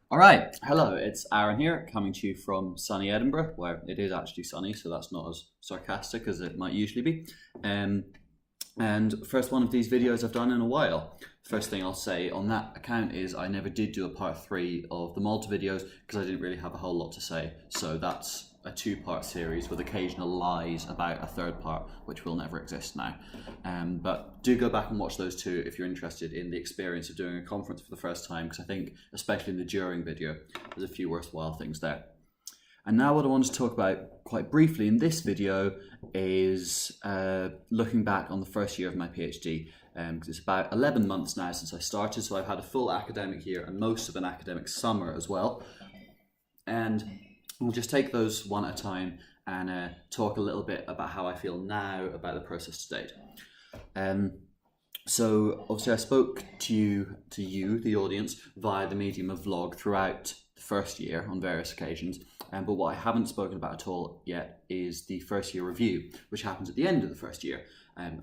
All right, hello, it's Aran here, coming to you from sunny Edinburgh, where it is actually sunny, so that's not as sarcastic as it might usually be. Um, and first one of these videos I've done in a while. First thing I'll say on that account is I never did do a part 3 of the Malta videos because I didn't really have a whole lot to say. So that's a 2-part series with occasional lies about a third part, which will never exist now. But do go back and watch those two if you're interested in the experience of doing a conference for the first time, because I think, especially in the during video, there's a few worthwhile things there. And now what I want to talk about quite briefly in this video is looking back on the first year of my PhD. Because it's about 11 months now since I started, so I've had a full academic year and most of an academic summer as well. And we'll just take those one at a time and talk a little bit about how I feel now about the process to date. So obviously I spoke to you, the audience, via the medium of vlog throughout the first year on various occasions. But what I haven't spoken about at all yet is the first year review, which happens at the end of the first year.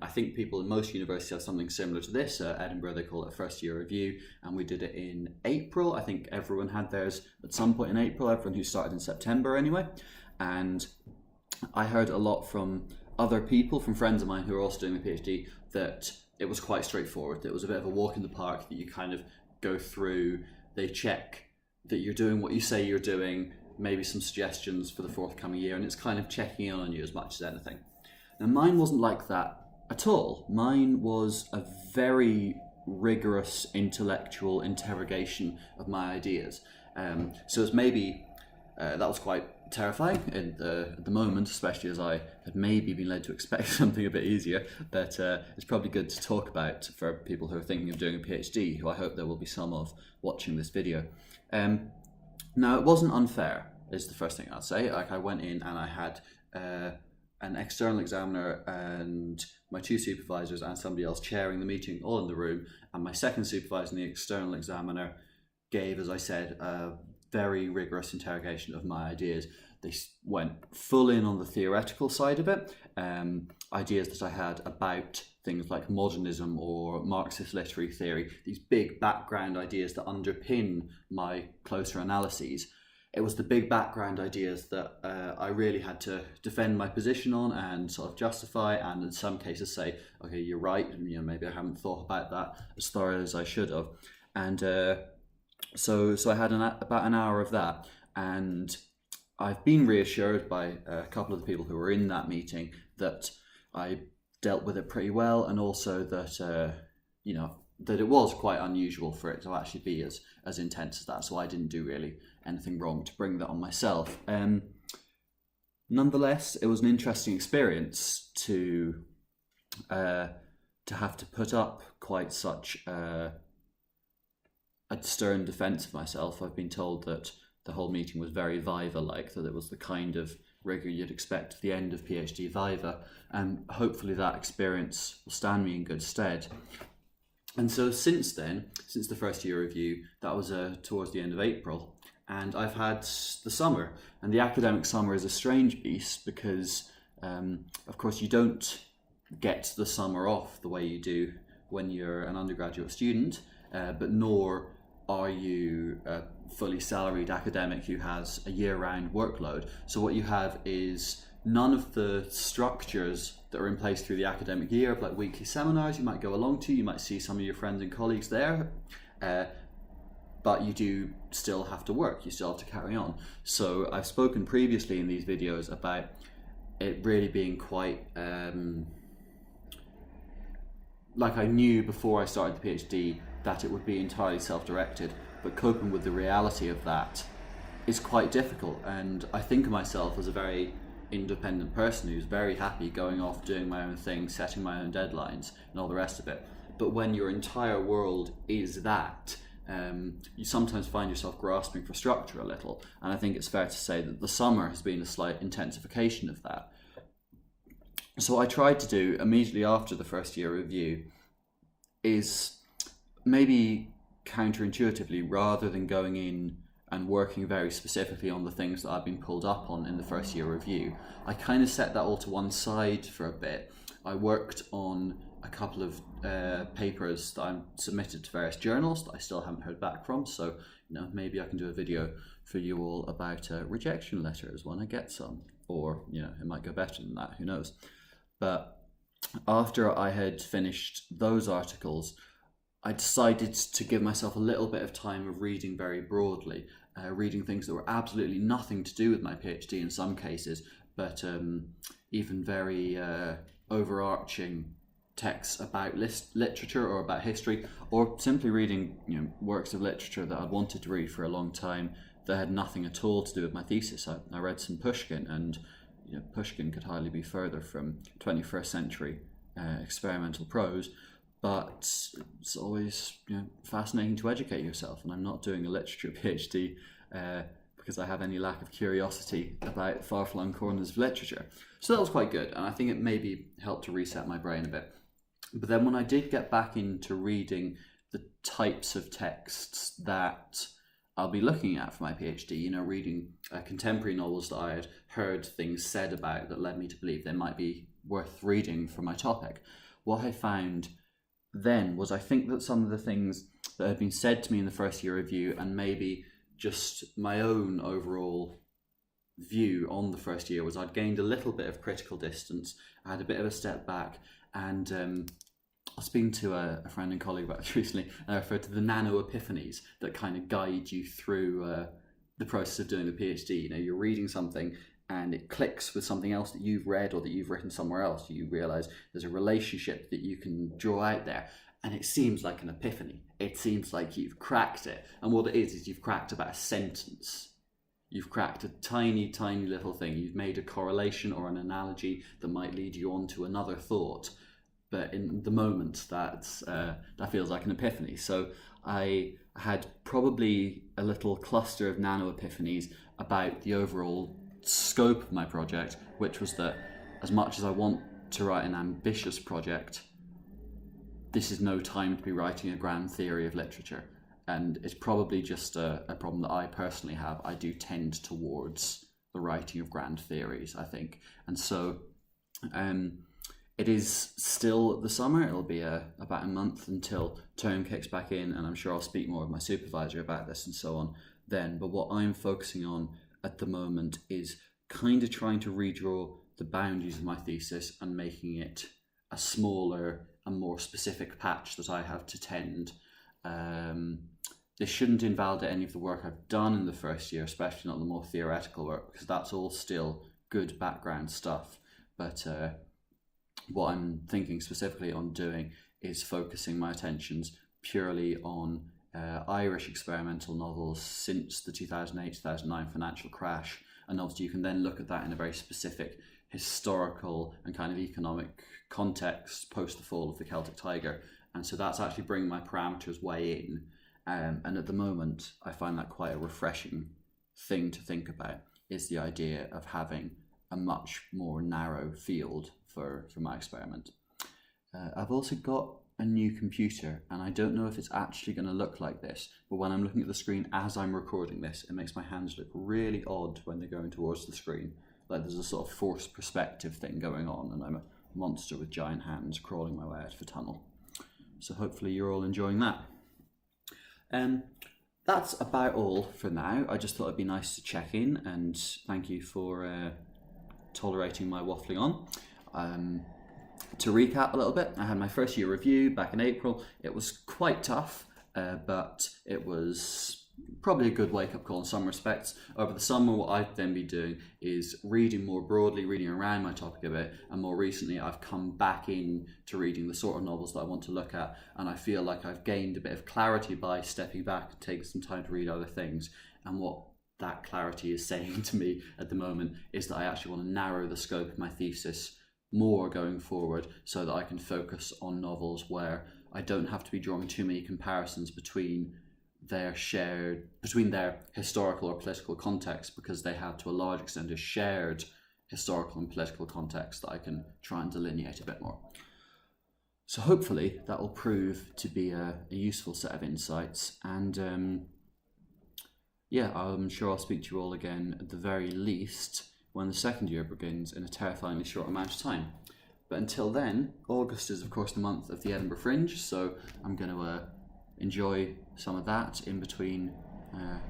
I think people in most universities have something similar to this. Edinburgh, they call it a first year review, and we did it in April. I think everyone had theirs at some point in April, everyone who started in September anyway. And I heard a lot from other people, from friends of mine who are also doing a PhD, that it was quite straightforward. It was a bit of a walk in the park that you kind of go through, they check that you're doing what you say you're doing, maybe some suggestions for the forthcoming year, and it's kind of checking in on you as much as anything. Now mine wasn't like that at all. Mine was a very rigorous intellectual interrogation of my ideas. So it's maybe, that was quite terrifying at the moment, especially as I had maybe been led to expect something a bit easier, but it's probably good to talk about for people who are thinking of doing a PhD, who I hope there will be some of watching this video. Now, it wasn't unfair, is the first thing I'll say. Like, I went in and I had an external examiner and my 2 supervisors and somebody else chairing the meeting all in the room, and my second supervisor and the external examiner gave, as I said, a very rigorous interrogation of my ideas. They went full in on the theoretical side of it, ideas that I had about things like modernism or Marxist literary theory, these big background ideas that underpin my closer analyses. It was the big background ideas that I really had to defend my position on and sort of justify, and in some cases say, okay, you're right, and maybe I haven't thought about that as thoroughly as I should have. And so I had about an hour of that, and I've been reassured by a couple of the people who were in that meeting that I dealt with it pretty well, and also that that it was quite unusual for it to actually be as intense as that. So I didn't do really anything wrong to bring that on myself. Nonetheless, it was an interesting experience to have to put up quite such a stern defense of myself. I've been told that the whole meeting was very Viva-like, that it was the kind of rigor you'd expect at the end of PhD Viva, and hopefully that experience will stand me in good stead. And so since then, since the first year review, that was towards the end of April, and I've had the summer. And the academic summer is a strange beast because, of course, you don't get the summer off the way you do when you're an undergraduate student, but nor are you a fully salaried academic who has a year-round workload. So what you have is none of the structures that are in place through the academic year, of like weekly seminars you might go along to, you might see some of your friends and colleagues there, but you do still have to work, you still have to carry on. So I've spoken previously in these videos about it really being quite, like I knew before I started the PhD that it would be entirely self-directed, but coping with the reality of that is quite difficult. And I think of myself as a very independent person who's very happy going off, doing my own thing, setting my own deadlines and all the rest of it. But when your entire world is that, you sometimes find yourself grasping for structure a little. And I think it's fair to say that the summer has been a slight intensification of that. So I tried to do immediately after the first year review is maybe counterintuitively, rather than going in and working very specifically on the things that I've been pulled up on in the first year review, I kind of set that all to one side for a bit. I worked on a couple of papers that I'm submitted to various journals that I still haven't heard back from. So, maybe I can do a video for you all about rejection letters when I get some, or it might go better than that. Who knows? But after I had finished those articles, I decided to give myself a little bit of time of reading very broadly, reading things that were absolutely nothing to do with my PhD in some cases, but even very overarching texts about literature or about history, or simply reading works of literature that I'd wanted to read for a long time that had nothing at all to do with my thesis. I read some Pushkin, and Pushkin could hardly be further from 21st century experimental prose. But it's always fascinating to educate yourself, and I'm not doing a literature PhD because I have any lack of curiosity about far-flung corners of literature. So that was quite good, and I think it maybe helped to reset my brain a bit. But then when I did get back into reading the types of texts that I'll be looking at for my PhD, reading contemporary novels that I had heard things said about that led me to believe they might be worth reading for my topic, what I found then was I think that some of the things that had been said to me in the first year review, and maybe just my own overall view on the first year, was I'd gained a little bit of critical distance. I had a bit of a step back, and I was speaking to a friend and colleague about this recently, and I referred to the Nano epiphanies that kind of guide you through the process of doing the PhD. You're reading something and it clicks with something else that you've read or that you've written somewhere else. You realize there's a relationship that you can draw out there, and it seems like an epiphany. It seems like you've cracked it, and what it is you've cracked about a sentence. You've cracked a tiny, tiny little thing. You've made a correlation or an analogy that might lead you on to another thought, but in the moment that feels like an epiphany. So I had probably a little cluster of nano epiphanies about the overall scope of my project, which was that as much as I want to write an ambitious project, this is no time to be writing a grand theory of literature. And it's probably just a problem that I personally have. I do tend towards the writing of grand theories, I think. And so it is still the summer. It'll be about a month until term kicks back in, and I'm sure I'll speak more with my supervisor about this and so on then. But what I'm focusing on at the moment is kind of trying to redraw the boundaries of my thesis and making it a smaller and more specific patch that I have to tend. This shouldn't invalidate any of the work I've done in the first year, especially not the more theoretical work, because that's all still good background stuff. But what I'm thinking specifically on doing is focusing my attentions purely on Irish experimental novels since the 2008-2009 financial crash, and obviously you can then look at that in a very specific historical and kind of economic context post the fall of the Celtic Tiger, and so that's actually bringing my parameters way in, and at the moment I find that quite a refreshing thing to think about, is the idea of having a much more narrow field for my experiment. I've also got a new computer, and I don't know if it's actually going to look like this, but when I'm looking at the screen as I'm recording this, it makes my hands look really odd when they're going towards the screen, like there's a sort of forced perspective thing going on, and I'm a monster with giant hands crawling my way out of a tunnel. So hopefully you're all enjoying that. That's about all for now. I just thought it'd be nice to check in, and thank you for tolerating my waffling on. To recap a little bit, I had my first year review back in April. It was quite tough, but it was probably a good wake-up call in some respects. Over the summer, what I've then been doing is reading more broadly, reading around my topic a bit, and more recently I've come back in to reading the sort of novels that I want to look at, and I feel like I've gained a bit of clarity by stepping back and taking some time to read other things. And what that clarity is saying to me at the moment is that I actually want to narrow the scope of my thesis more going forward, so that I can focus on novels where I don't have to be drawing too many comparisons between their historical or political context, because they have to a large extent a shared historical and political context that I can try and delineate a bit more. So hopefully that will prove to be a useful set of insights, and yeah, I'm sure I'll speak to you all again at the very least when the second year begins in a terrifyingly short amount of time. But until then, August is of course the month of the Edinburgh Fringe, so I'm going to enjoy some of that in between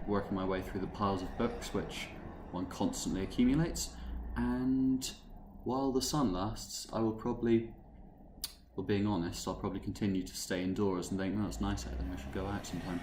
working my way through the piles of books which one constantly accumulates. And while the sun lasts, I will probably, well, being honest, I'll probably continue to stay indoors and think, well, it's nice out there, I should go out sometime.